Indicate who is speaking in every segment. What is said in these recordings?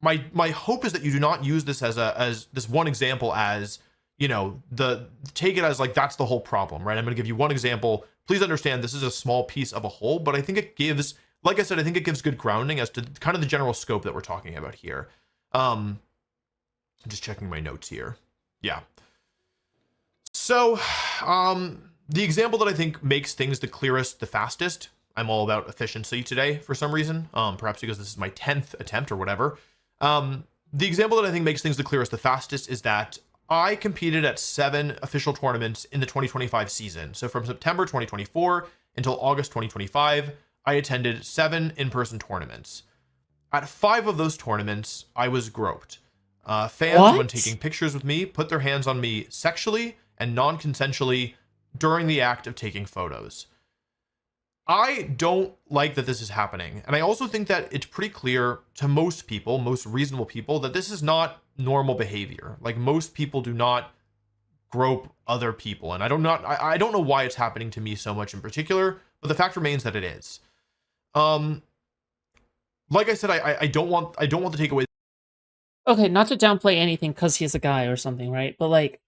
Speaker 1: my hope is that you do not use this as this one example as, take it as like that's the whole problem, right? I'm going to give you one example. Please understand this is a small piece of a whole, but I think it gives, like I said, I think it gives good grounding as to kind of the general scope that we're talking about here. I'm just checking my notes here. Yeah. So, the example that I think makes things the clearest, the fastest. I'm all about efficiency today for some reason. Perhaps because this is my 10th attempt or whatever. The example that I think makes things the clearest, the fastest is that I competed at 7 official tournaments in the 2025 season. So from September 2024 until August 2025, I attended 7 in-person tournaments. At 5 of those tournaments, I was groped. Fans, when
Speaker 2: What?
Speaker 1: taking pictures with me, put their hands on me sexually and non-consensually during the act of taking photos. I don't like that this is happening. And I also think that it's pretty clear to most people, most reasonable people, that this is not normal behavior. Like most people do not grope other people. And I don't know why it's happening to me so much in particular, but the fact remains that it is. Like I said, I don't want to take away.
Speaker 2: Okay, not to downplay anything because he's a guy or something, right? But like,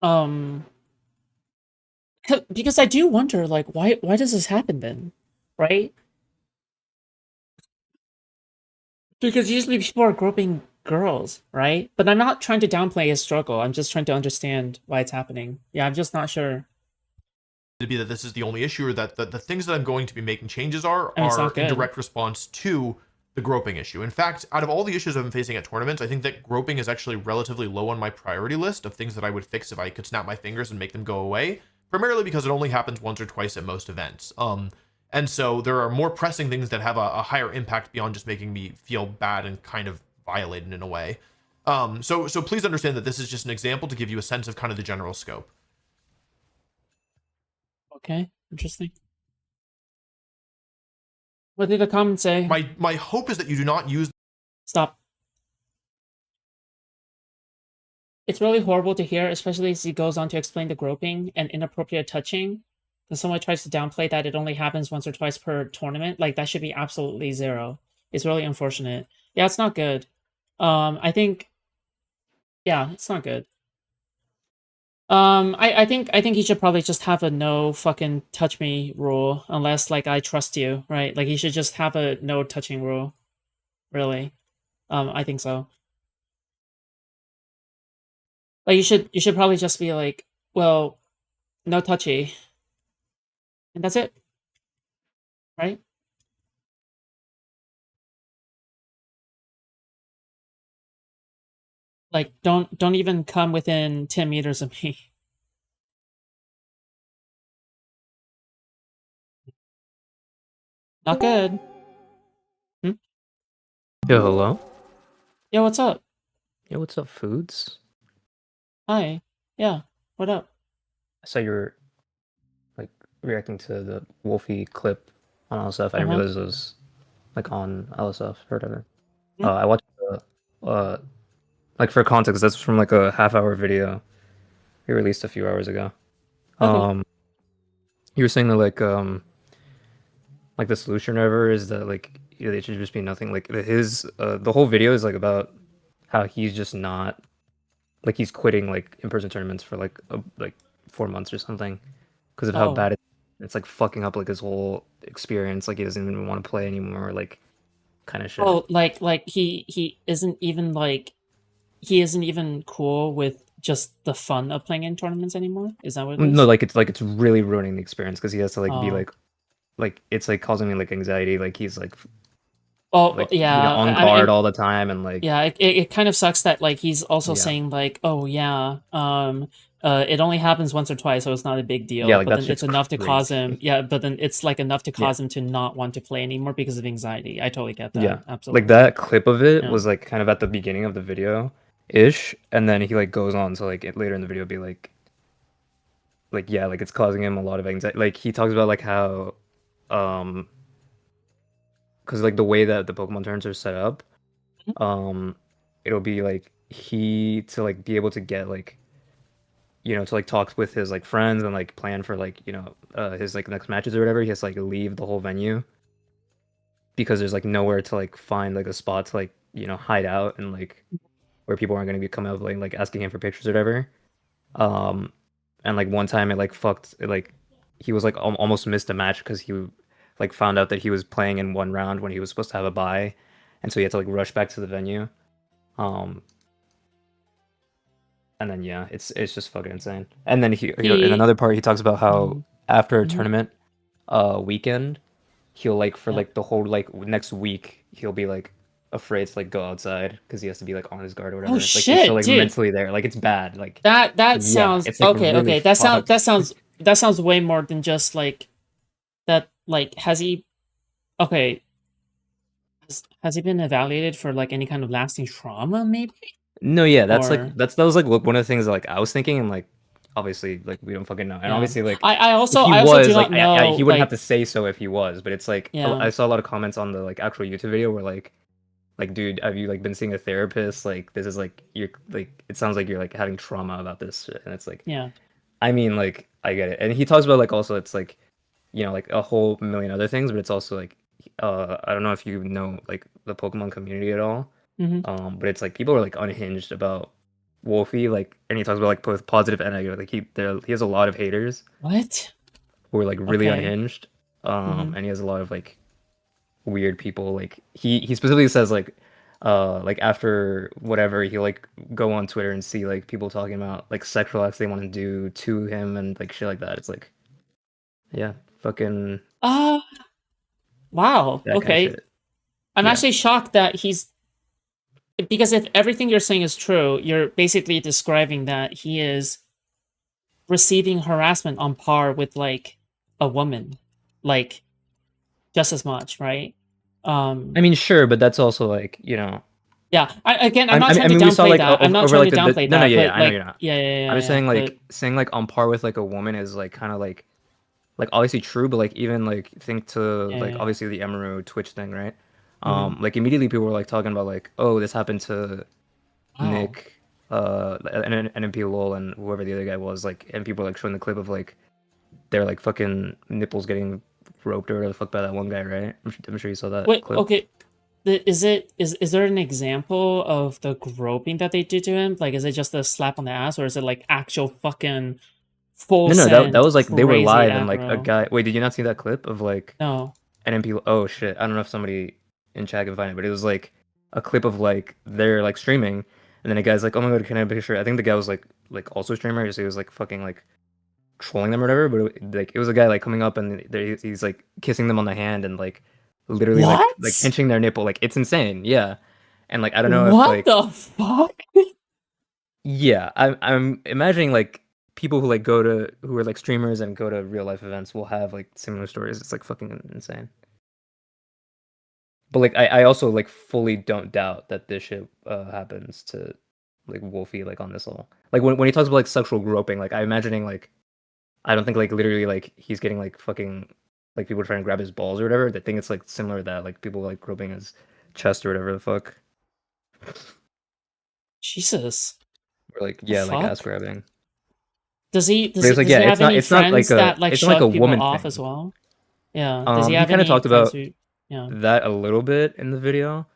Speaker 2: um, because I do wonder, like, why does this happen then, right? Because usually people are groping girls, right? But I'm not trying to downplay his struggle. I'm just trying to understand why it's happening. Yeah, I'm just not sure.
Speaker 1: To be that this is the only issue, or that the things that I'm going to be making changes are
Speaker 2: I mean, it's not
Speaker 1: in
Speaker 2: good.
Speaker 1: direct response to the groping issue. In fact, out of all the issues I've been facing at tournaments, I think that groping is actually relatively low on my priority list of things that I would fix if I could snap my fingers and make them go away, primarily because it only happens once or twice at most events. And so there are more pressing things that have a higher impact beyond just making me feel bad and kind of violated in a way. So please understand that this is just an example to give you a sense of kind of the general scope.
Speaker 2: Okay, interesting. What did the comment say?
Speaker 1: My hope is that you do not use.
Speaker 2: Stop. It's really horrible to hear, especially as he goes on to explain the groping and inappropriate touching. And someone tries to downplay that it only happens once or twice per tournament. Like that should be absolutely zero. It's really unfortunate. Yeah, it's not good. I think, yeah, it's not good. I think he should probably just have a no fucking touch me rule unless like I trust you, right? Like he should just have a no touching rule. Really. I think so. Like you should probably just be like, well, no touchy. And that's it, right? Like don't even come within 10 meters of me. Not good. Hmm?
Speaker 3: Yo, hello?
Speaker 2: Yo, what's up?
Speaker 3: Yo, what's up, Foods?
Speaker 2: Hi. Yeah. What up?
Speaker 3: I saw you were, like, reacting to the Wolfie clip on LSF. I didn't
Speaker 2: Uh-huh.
Speaker 3: realize it was, like, on LSF or whatever.
Speaker 2: Hmm?
Speaker 3: I watched like, for context, that's from, like, a half-hour video he released a few hours ago.
Speaker 2: Okay.
Speaker 3: Um, you were saying that, like, the solution or whatever is that, like, it should just be nothing. Like, the whole video is, like, about how he's just not, like, he's quitting, like, in-person tournaments for, like 4 months or something. Because of how
Speaker 2: Oh.
Speaker 3: bad it's like fucking up like his whole experience. Like he doesn't even want to play anymore. Like kind of shit.
Speaker 2: Oh, like he isn't even cool with just the fun of playing in tournaments anymore? Is that what it
Speaker 3: No,
Speaker 2: is?
Speaker 3: it's really ruining the experience because he has to like be
Speaker 2: Oh.
Speaker 3: like it's like causing me like anxiety. Like he's
Speaker 2: Oh,
Speaker 3: like
Speaker 2: yeah.
Speaker 3: on
Speaker 2: I
Speaker 3: guard all the time and like
Speaker 2: yeah, it kind of sucks that like he's also
Speaker 3: yeah
Speaker 2: saying like, "Oh yeah, it only happens once or twice, so it's not a big
Speaker 3: yeah
Speaker 2: deal."
Speaker 3: like
Speaker 2: But
Speaker 3: that
Speaker 2: then it's
Speaker 3: shit's
Speaker 2: enough to cause him,
Speaker 3: crazy.
Speaker 2: yeah. But then it's like enough to
Speaker 3: Yeah
Speaker 2: cause him to not want to play anymore because of anxiety. I totally get
Speaker 3: yeah
Speaker 2: that.
Speaker 3: like
Speaker 2: Absolutely.
Speaker 3: that clip of it
Speaker 2: Yeah.
Speaker 3: was like kind of at the beginning of the video ish, and then he like goes on to like later in the video be like yeah like it's causing him a lot of anxiety. Like he talks about like how um because like the way that the Pokemon turns are set up,
Speaker 2: Mhm.
Speaker 3: um, it'll be like he to like be able to get like to like talk with his like friends and like plan for like his like next matches or whatever. He has to like leave the whole venue because there's like nowhere to like find like a spot to like, you know, hide out and like where people aren't gonna be coming up like asking him for pictures or whatever. And like one time it like fucked it, like he was like almost missed a match because he like found out that he was playing in one round when he was supposed to have a bye, and so he had to like rush back to the venue. And then yeah, it's just fucking insane. And then he in another part he talks about how after a tournament weekend, he'll like for like the whole like next week he'll be like afraid to like go outside because he has to be like on his guard or whatever.
Speaker 2: Oh
Speaker 3: Like
Speaker 2: shit,
Speaker 3: he's so like
Speaker 2: dude.
Speaker 3: mentally there. Like it's bad. Like
Speaker 2: That
Speaker 3: yeah,
Speaker 2: sounds
Speaker 3: it's like
Speaker 2: okay.
Speaker 3: really
Speaker 2: Okay,
Speaker 3: fucked.
Speaker 2: that sounds way more than just like that. Like, has he? Okay, has he been evaluated for like any kind of lasting trauma? Maybe.
Speaker 3: No, yeah, that's
Speaker 2: Or
Speaker 3: like that was like one of the things that like I was thinking, and like obviously like we don't fucking know, and
Speaker 2: yeah.
Speaker 3: obviously like
Speaker 2: I
Speaker 3: if
Speaker 2: also
Speaker 3: he
Speaker 2: I also do
Speaker 3: was like
Speaker 2: not know
Speaker 3: he wouldn't have
Speaker 2: like
Speaker 3: to say so if he was, but it's like
Speaker 2: yeah.
Speaker 3: I saw a lot of comments on the like actual YouTube video where like dude, have you like been seeing a therapist? Like this is like you're like it sounds like you're like having trauma about this shit, and it's like
Speaker 2: Yeah.
Speaker 3: I mean like I get it, and he talks about like also it's like you know like a whole million other things, but it's also like I don't know if you know like the Pokemon community at all. But it's like people are like unhinged about Wolfey, like, and he talks about like both positive and negative. Like he has a lot of haters
Speaker 2: What?
Speaker 3: who are like really
Speaker 2: Okay.
Speaker 3: unhinged. And he has a lot of like weird people. Like he specifically says like after whatever he'll like go on Twitter and see like people talking about like sexual acts they want to do to him and like shit like that. It's like yeah, fucking
Speaker 2: Wow.
Speaker 3: that kind of
Speaker 2: Okay.
Speaker 3: shit.
Speaker 2: I'm
Speaker 3: Yeah.
Speaker 2: actually shocked that he's because if everything you're saying is true, you're basically describing that he is receiving harassment on par with like a woman, like just as much, right?
Speaker 3: I mean, sure, but that's also like, you know,
Speaker 2: Yeah. I'm not trying to
Speaker 3: we saw
Speaker 2: downplay
Speaker 3: like
Speaker 2: that. I'm not
Speaker 3: over
Speaker 2: trying
Speaker 3: like
Speaker 2: to downplay
Speaker 3: no,
Speaker 2: that,
Speaker 3: yeah,
Speaker 2: but
Speaker 3: I know
Speaker 2: like
Speaker 3: you're not.
Speaker 2: yeah.
Speaker 3: I'm just saying
Speaker 2: But
Speaker 3: like on par with like a woman is like kind of like obviously true, but like even like think to like
Speaker 2: yeah.
Speaker 3: obviously the Emerald Twitch thing, right?
Speaker 2: Mhm.
Speaker 3: Like immediately people were like talking about like, oh, this happened to
Speaker 2: Wow.
Speaker 3: Nick, and NMP Lol and whoever the other guy was, like, and people were like showing the clip of like their like fucking nipples getting roped or whatever the fuck by that one guy, right? I'm sure you saw that
Speaker 2: Wait,
Speaker 3: clip.
Speaker 2: okay. Is there an example of the groping that they did to him? Like, is it just a slap on the ass, or is it like actual fucking full
Speaker 3: No, that
Speaker 2: send
Speaker 3: was like they were
Speaker 2: crazy
Speaker 3: live and like a
Speaker 2: aggro?
Speaker 3: guy. Wait, did you not see that clip of like
Speaker 2: No.
Speaker 3: NMP? Oh shit, I don't know if somebody in chat can find it, but it was like a clip of like they're like streaming, and then a guy's like, "Oh my god, can I have a picture?" I think the guy was like also a streamer, just he was like fucking like trolling them or whatever. But like it was a guy like coming up and he's like kissing them on the hand and like literally like
Speaker 2: What?
Speaker 3: pinching their nipple. Like it's insane, yeah. And like I don't know if
Speaker 2: What
Speaker 3: like
Speaker 2: the fuck?
Speaker 3: yeah, I'm imagining like people who like who are like streamers and go to real life events will have like similar stories. It's like fucking insane. But like I also like fully don't doubt that this shit happens to like Wolfie like on this level. Like when he talks about like sexual groping, like I'm imagining like I don't think like literally like he's getting like fucking like people trying to grab his balls or whatever. I think it's like similar to that, like people like groping his chest or whatever the fuck.
Speaker 2: Jesus.
Speaker 3: Or like
Speaker 2: The
Speaker 3: yeah, like ass
Speaker 2: fuck?
Speaker 3: grabbing.
Speaker 2: Does he
Speaker 3: But it's like
Speaker 2: does
Speaker 3: yeah,
Speaker 2: he have any
Speaker 3: it's not like
Speaker 2: friends that like
Speaker 3: it's not like a
Speaker 2: shove people
Speaker 3: woman
Speaker 2: off
Speaker 3: thing.
Speaker 2: as well? Yeah. Does he
Speaker 3: He
Speaker 2: have
Speaker 3: kind of
Speaker 2: any
Speaker 3: talked
Speaker 2: friends
Speaker 3: about
Speaker 2: who yeah.
Speaker 3: that a little bit in the video.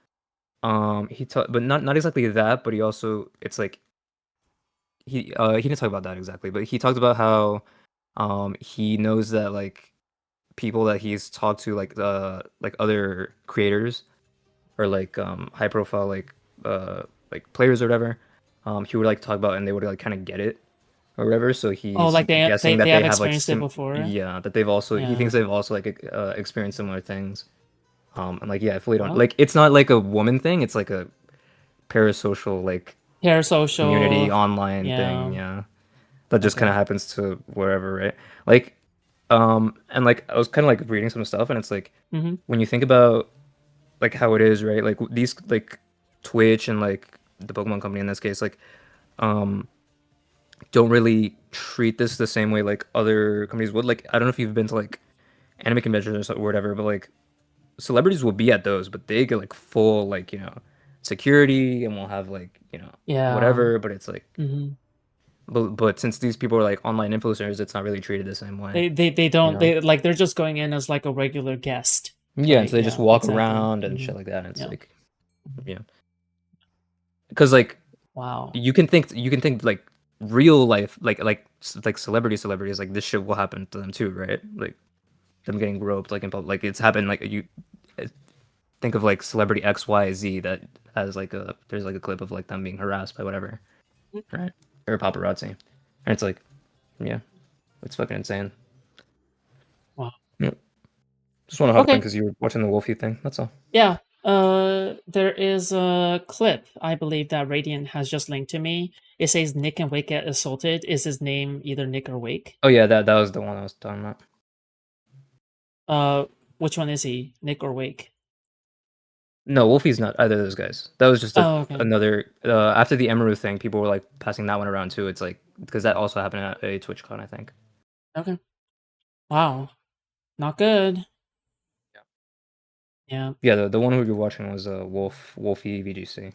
Speaker 3: He talked, but not exactly that. But he also, it's like he didn't talk about that exactly, but he talked about how he knows that like people that he's talked to like other creators or like high profile like players or whatever, he would like talk about and they would like kind of get it or whatever. So
Speaker 2: Oh,
Speaker 3: he's
Speaker 2: like
Speaker 3: guessing that
Speaker 2: they
Speaker 3: they
Speaker 2: have
Speaker 3: have like
Speaker 2: experienced it before?
Speaker 3: yeah, that they've also he thinks
Speaker 2: Yeah.
Speaker 3: they've also like experienced similar things. And like yeah, I fully don't
Speaker 2: Well,
Speaker 3: like it's not like a woman thing, it's like a parasocial like community
Speaker 2: parasocial.
Speaker 3: online thing,
Speaker 2: Yeah.
Speaker 3: yeah. That just kind
Speaker 2: Okay.
Speaker 3: of happens to wherever, right? Like and like I was kind of like reading some stuff and it's like
Speaker 2: Mm-hmm.
Speaker 3: when you think about like how it is, right? Like these like Twitch and like the Pokemon company in this case like um don't really treat this the same way like other companies would. Like I don't know if you've been to like anime conventions or whatever, but like celebrities will be at those, but they get like full like security and will have like
Speaker 2: Yeah.
Speaker 3: whatever. But it's like,
Speaker 2: Mm-hmm.
Speaker 3: but since these people are like online influencers, it's not really treated the same way.
Speaker 2: They don't
Speaker 3: You know?
Speaker 2: they like they're just going in as like a regular guest.
Speaker 3: Yeah, and
Speaker 2: Right,
Speaker 3: so they just
Speaker 2: yeah,
Speaker 3: walk
Speaker 2: exactly.
Speaker 3: around and
Speaker 2: Mhm.
Speaker 3: shit like that. And it's
Speaker 2: Yeah.
Speaker 3: like, yeah, because like
Speaker 2: Wow.
Speaker 3: you can think like real life, like celebrities, like this shit will happen to them too, right? Like them getting groped, like in public, like it's happened. Like you think of like celebrity XYZ that has like there's like a clip of like them being harassed by whatever, right? Or paparazzi, and it's like, yeah, it's fucking insane.
Speaker 2: Wow.
Speaker 3: Yeah. Just want to hop in
Speaker 2: Okay.
Speaker 3: because you were watching the Wolfie thing. That's all.
Speaker 2: Yeah. There is a clip I believe that Radiant has just linked to me. It says Nick and Wake get assaulted. Is his name either Nick or Wake?
Speaker 3: Oh yeah, that was the one I was talking about.
Speaker 2: Which one is he? Nick or Wake?
Speaker 3: No, Wolfie's not either of those guys. That was just
Speaker 2: Oh, okay.
Speaker 3: another. After the Emeru thing, people were like passing that one around too. It's like because that also happened at a TwitchCon, I think.
Speaker 2: Okay. Wow. Not good. Yeah.
Speaker 3: Yeah, the one who you're watching was WolfeyVGC,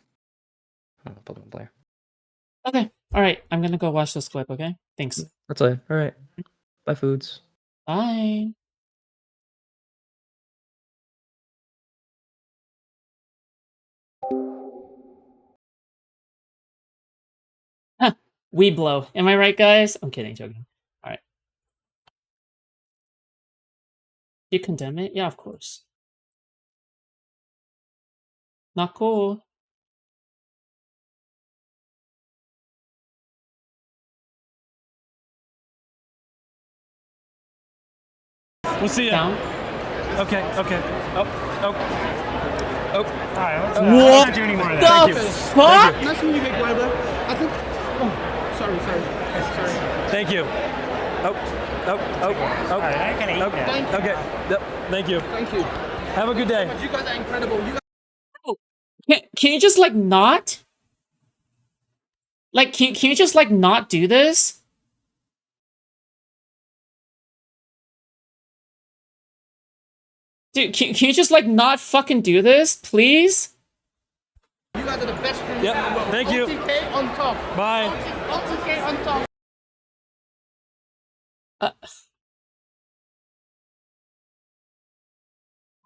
Speaker 3: Pokemon player.
Speaker 2: Okay. All right. I'm gonna go watch this clip. Okay. Thanks.
Speaker 3: That's all. All right. Bye, Foods.
Speaker 2: Bye. Huh. We blow. Am I right, guys? I'm kidding, joking. All right. You condemn it? Yeah, of course. Not cool.
Speaker 4: We'll see you.
Speaker 2: Down.
Speaker 4: Okay. Oh. All right. Let's
Speaker 2: What
Speaker 4: not do any more of that. Thank you.
Speaker 2: fuck?
Speaker 5: Nice to meet you, big brother. I think. Oh, sorry.
Speaker 4: Thank you. Oh.
Speaker 5: All right, I can eat that. Thank you.
Speaker 4: Okay. Yep. Thank you.
Speaker 5: Thank you.
Speaker 4: Have a good day.
Speaker 5: You guys are incredible. You guys
Speaker 2: Can you just like not? Like, can you just like not do this? Dude, can you just like not fucking do this, please?
Speaker 5: are the best streamers
Speaker 4: Yep,
Speaker 5: in the world.
Speaker 4: thank you.
Speaker 5: OTK on top.
Speaker 4: Bye.
Speaker 5: OTK on top.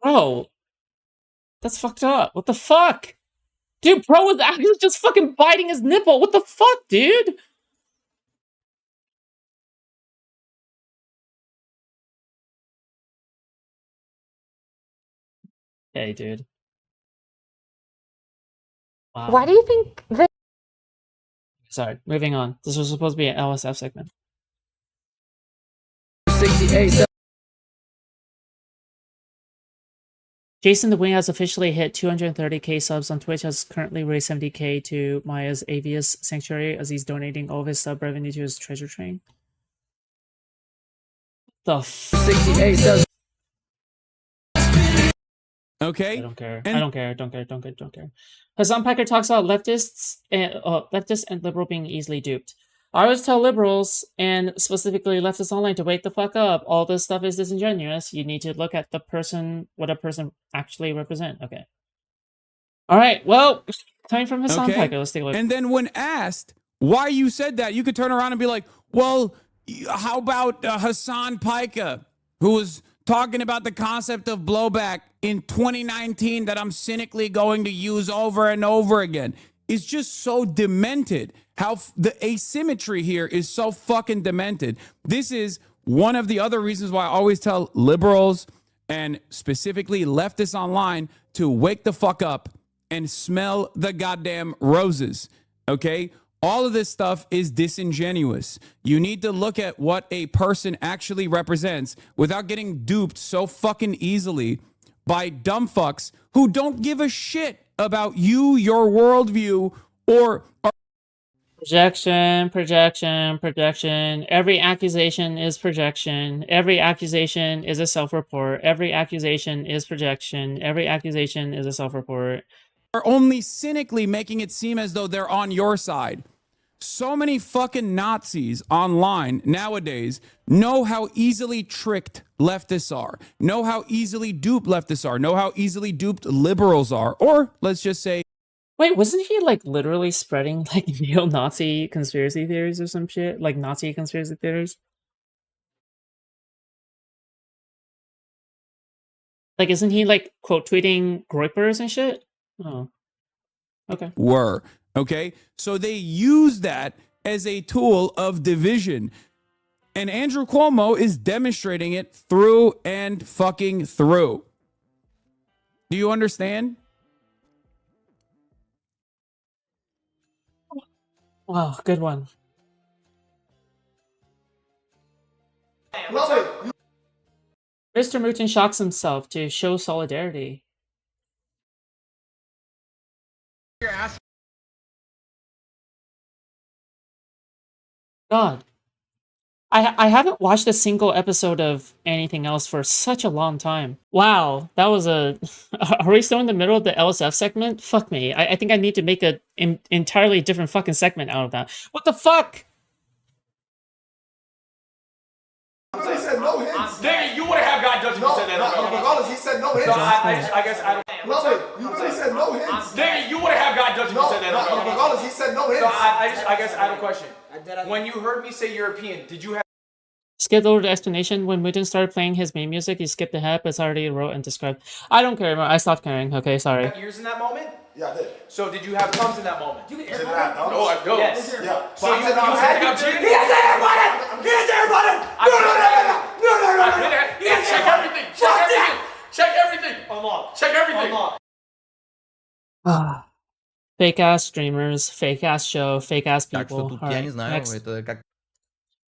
Speaker 2: Bro, that's fucked up. What the fuck? Dude, Pro was actually just fucking biting his nipple. What the fuck, dude? Hey, dude. Wow.
Speaker 6: Why do you think that?
Speaker 2: Sorry, moving on. This was supposed to be an LSF segment.
Speaker 7: 68.
Speaker 2: Jason the Wing has officially hit 230k subs on Twitch, has currently raised 70k to Maya's Avius Sanctuary as he's donating all of his sub revenue to his treasure train. The f-
Speaker 7: 68.
Speaker 4: Okay.
Speaker 2: I don't care. I don't care. Hasan Piker talks about leftists and liberal being easily duped. I always tell liberals, and specifically leftists online, to wake the fuck up. All this stuff is disingenuous. You need to look at the person, what a person actually represent. Okay. All right. Well, coming from Hasan Piker, let's take a look.
Speaker 8: And then when asked why you said that, you could turn around and be like, well, how about Hasan Piker, who was talking about the concept of blowback in 2019 that I'm cynically going to use over and over again. It's just so demented. How the asymmetry here is so fucking demented. This is one of the other reasons why I always tell liberals and specifically leftists online to wake the fuck up and smell the goddamn roses. Okay? All of this stuff is disingenuous. You need to look at what a person actually represents without getting duped so fucking easily by dumb fucks who don't give a shit about you, your worldview, or
Speaker 2: Projection. Every accusation is projection. Every accusation is a self-report. Every accusation is projection. Every accusation is a self-report.
Speaker 8: are only cynically making it seem as though they're on your side. So many fucking Nazis online nowadays know how easily tricked leftists are, know how easily duped leftists are, know how easily duped liberals are, or let's just say
Speaker 2: Wait, wasn't he like literally spreading like neo-Nazi conspiracy theories or some shit? Like Nazi conspiracy theories? Like, isn't he like quote tweeting groypers and shit? Oh, okay.
Speaker 8: Were. Okay? So they use that as a tool of division. And Andrew Cuomo is demonstrating it through and fucking through. Do you understand?
Speaker 2: Wow, good one. Mr. Mutin shocks himself to show solidarity. God. I haven't watched a single episode of anything else for such a long time. Wow, that was a... Are we still in the middle of the LSF segment? Fuck me. I think I need to make an entirely different fucking segment out of that. What the fuck?
Speaker 6: He said no hints.
Speaker 7: Nigga, you would have got judged if you said that.
Speaker 6: Regardless, he said no hints.
Speaker 7: So I guess I don't.
Speaker 6: You really said no hints.
Speaker 7: Nigga, you would have got judged if you said that.
Speaker 6: Regardless, he said no hints.
Speaker 7: So I guess I have a question. When you heard me say European, did you have
Speaker 2: Skipped over the explanation. When Mutin started playing his main music, he skipped ahead, but it's already wrote and described. I don't care anymore. I stopped caring. Okay, sorry.
Speaker 7: ears in that moment?
Speaker 6: Yeah, I did.
Speaker 7: So did you have thumbs in that moment?
Speaker 6: You can have thumbs.
Speaker 7: No, I don't. Yes.
Speaker 6: Yeah.
Speaker 7: So you had cheated?
Speaker 6: He has air button! He has air button! No.
Speaker 7: Check everything. Check everything. Check everything. Unlock. Check everything. Unlock.
Speaker 2: Fake ass streamers, fake ass show, fake ass
Speaker 9: Так что
Speaker 2: people.
Speaker 9: тут
Speaker 2: All
Speaker 9: я
Speaker 2: right,
Speaker 9: не знаю,
Speaker 2: next.
Speaker 9: это как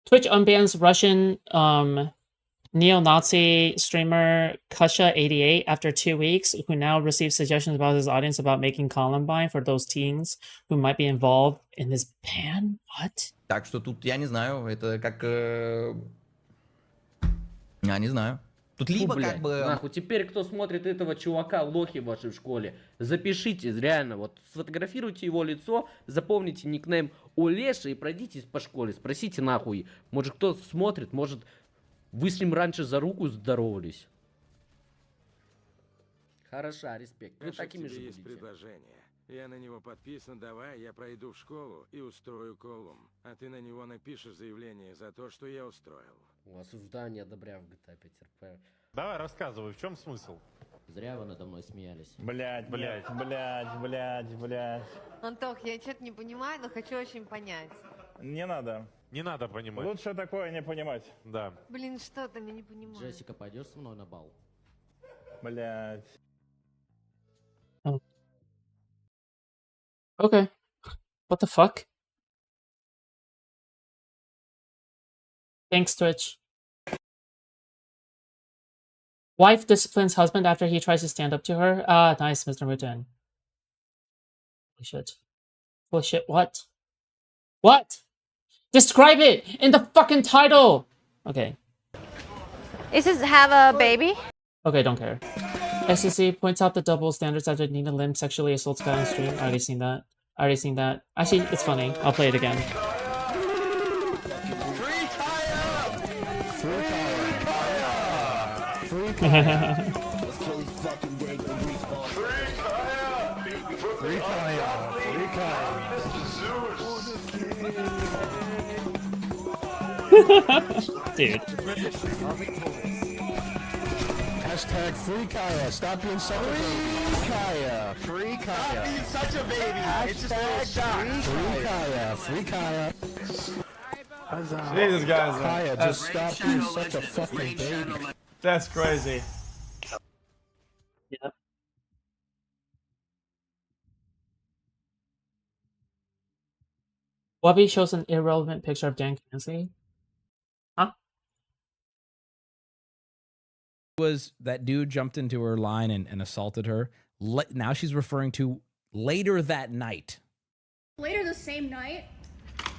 Speaker 2: Twitch unbans Russian neo-Nazi streamer Kusha88 after 2 weeks, who now receives suggestions about his audience about making Columbine for those teens who might be involved in this ban. What?
Speaker 9: Так что тут я не знаю, это как я не знаю. Тут либо как бы
Speaker 10: Нахуй, теперь кто смотрит этого чувака, лохи в вашей школе, запишите, реально, вот сфотографируйте его лицо, запомните никнейм Олеша и пройдитесь по школе, спросите нахуй, может кто смотрит, может вы с ним раньше за руку здоровались. Хороша, респект, вы такими же
Speaker 11: есть
Speaker 10: будете.
Speaker 11: предложение. Я на него подписан, давай я пройду в школу и устрою колум. А ты на него напишешь заявление за то, что я устроил.
Speaker 10: Осуждаю, одобряю в GTA 5 РП.
Speaker 12: Давай, рассказывай, в чем смысл?
Speaker 10: Зря вы надо мной смеялись.
Speaker 12: Блять.
Speaker 5: Антох, я что-то не понимаю, но хочу очень понять.
Speaker 12: Не надо. Не надо понимать. Лучше такое не понимать. Да.
Speaker 5: Блин, что-то я не понимаю.
Speaker 10: Джессика, пойдешь со мной на бал?
Speaker 12: Блять.
Speaker 2: Okay. What the fuck? Thanks, Twitch. Wife disciplines husband after he tries to stand up to her. Ah, nice, Mr. Mutin. Holy shit. Holy shit, what? What? Describe it in the fucking title! Okay.
Speaker 5: Is this have a baby?
Speaker 2: Okay, don't care. SEC points out the double standards after Nina Lim sexually assaults guy on stream. I already seen that. Actually, it's funny. I'll play it again. Dude.
Speaker 6: Hashtag free Kaya. Stop being such a baby. Kaya. Free Kaya. Stop being such a baby. Hashtag free Kaya.
Speaker 7: Jesus, guys.
Speaker 6: Kaya, just stop being such a fucking baby.
Speaker 7: That's crazy.
Speaker 2: Yep. Wubby shows an irrelevant picture of Dan Clancy. Huh?
Speaker 8: Was that dude jumped into her line and assaulted her. Now she's referring to later that night.
Speaker 5: Later the same night,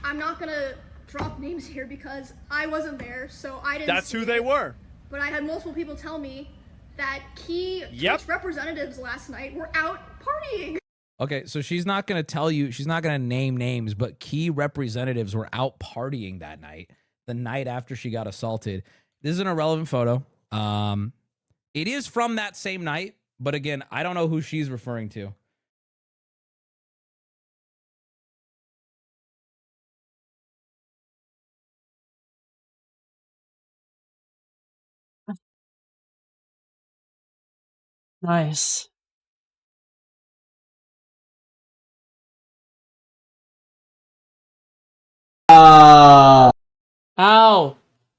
Speaker 5: I'm not gonna drop names here because I wasn't there, so I didn't.
Speaker 4: That's who they were.
Speaker 5: But I had multiple people tell me that key Twitch representatives last night were out partying.
Speaker 8: Okay, so she's not going to tell you, she's not going to name names, but key representatives were out partying that night, the night after she got assaulted. This is an irrelevant photo. It is from that same night, but again, I don't know who she's referring to.
Speaker 2: Nice. Ow!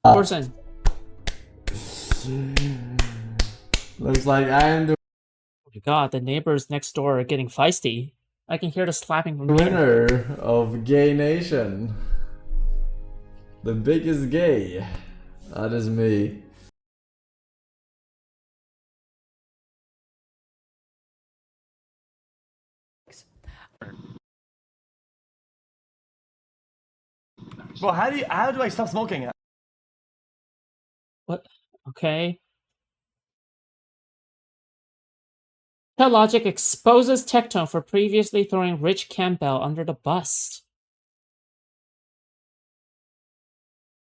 Speaker 2: Person.
Speaker 13: Looks like I am the
Speaker 2: Oh my god, the neighbors next door are getting feisty. I can hear the slapping from here.
Speaker 13: winner of Gay Nation. The biggest gay. That is me.
Speaker 4: Well, how do I stop smoking?
Speaker 2: What? Okay. Logic exposes Tectone for previously throwing Rich Campbell under the bus.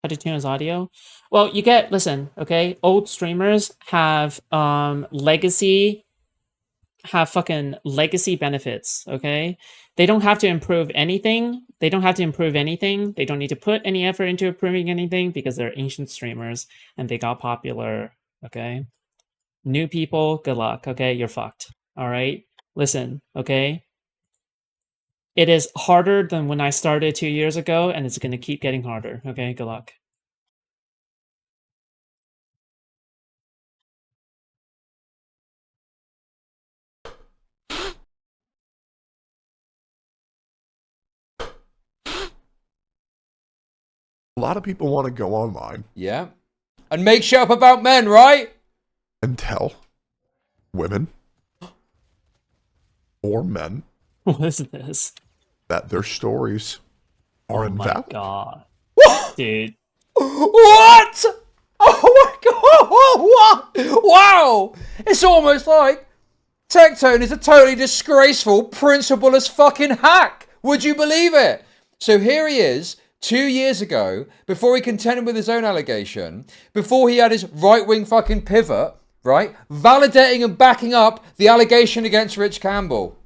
Speaker 2: How to tune his audio? Well, you get, listen, okay? Old streamers have fucking legacy benefits, okay? They don't have to improve anything. They don't need to put any effort into improving anything because they're ancient streamers and they got popular, okay? New people, good luck, okay? You're fucked, all right? Listen, okay? It is harder than when I started 2 years ago, and it's going to keep getting harder, okay? Good luck.
Speaker 14: A lot of people want to go online.
Speaker 15: Yeah. And make shit up about men, right?
Speaker 14: And tell women or men
Speaker 2: What is this?
Speaker 14: that their stories are invalid.
Speaker 2: My god. Dude.
Speaker 15: What? Oh my god! What? Wow! It's almost like Tectone is a totally disgraceful, principleless fucking hack. Would you believe it? So here he is, 2 years ago, before he contended with his own allegation, before he had his right-wing fucking pivot, right? Validating and backing up the allegation against Rich Campbell.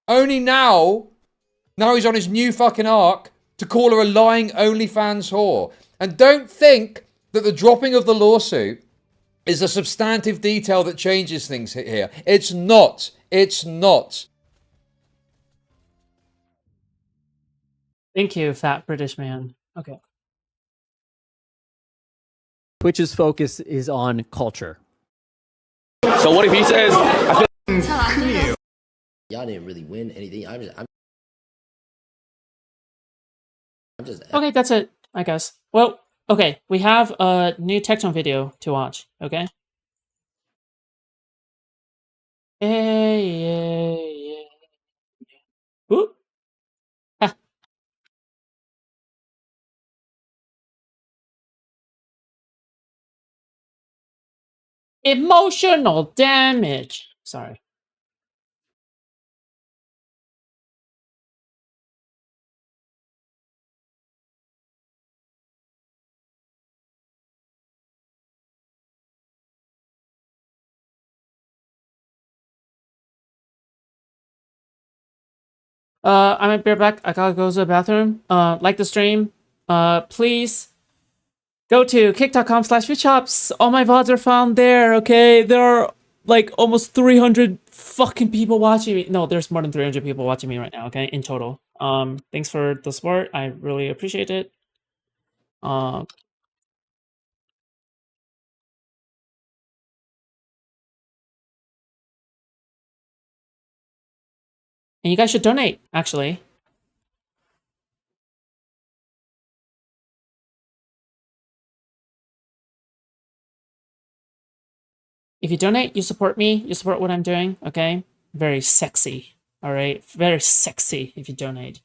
Speaker 15: Only now he's on his new fucking arc to call her a lying OnlyFans whore. And don't think that the dropping of the lawsuit is a substantive detail that changes things here. It's not. It's not.
Speaker 2: Thank you, fat British man. Okay.
Speaker 16: Twitch's focus is on culture.
Speaker 7: So what if he says, I feel
Speaker 17: Y'all didn't really win anything. I'm just
Speaker 2: Okay, that's it, I guess. Well, okay, we have a new Tectone video to watch, okay? Hey. Ooh. Ha. Emotional damage. Sorry. I'm gonna be right back. I gotta go to the bathroom. Like the stream. Please go to kick.com/Foodshops. All my VODs are found there, okay? There are like almost 300 fucking people watching me. No, there's more than 300 people watching me right now, okay? In total. Thanks for the support. I really appreciate it. And you guys should donate, actually. If you donate, you support me, you support what I'm doing, okay? Very sexy, all right? Very sexy if you donate.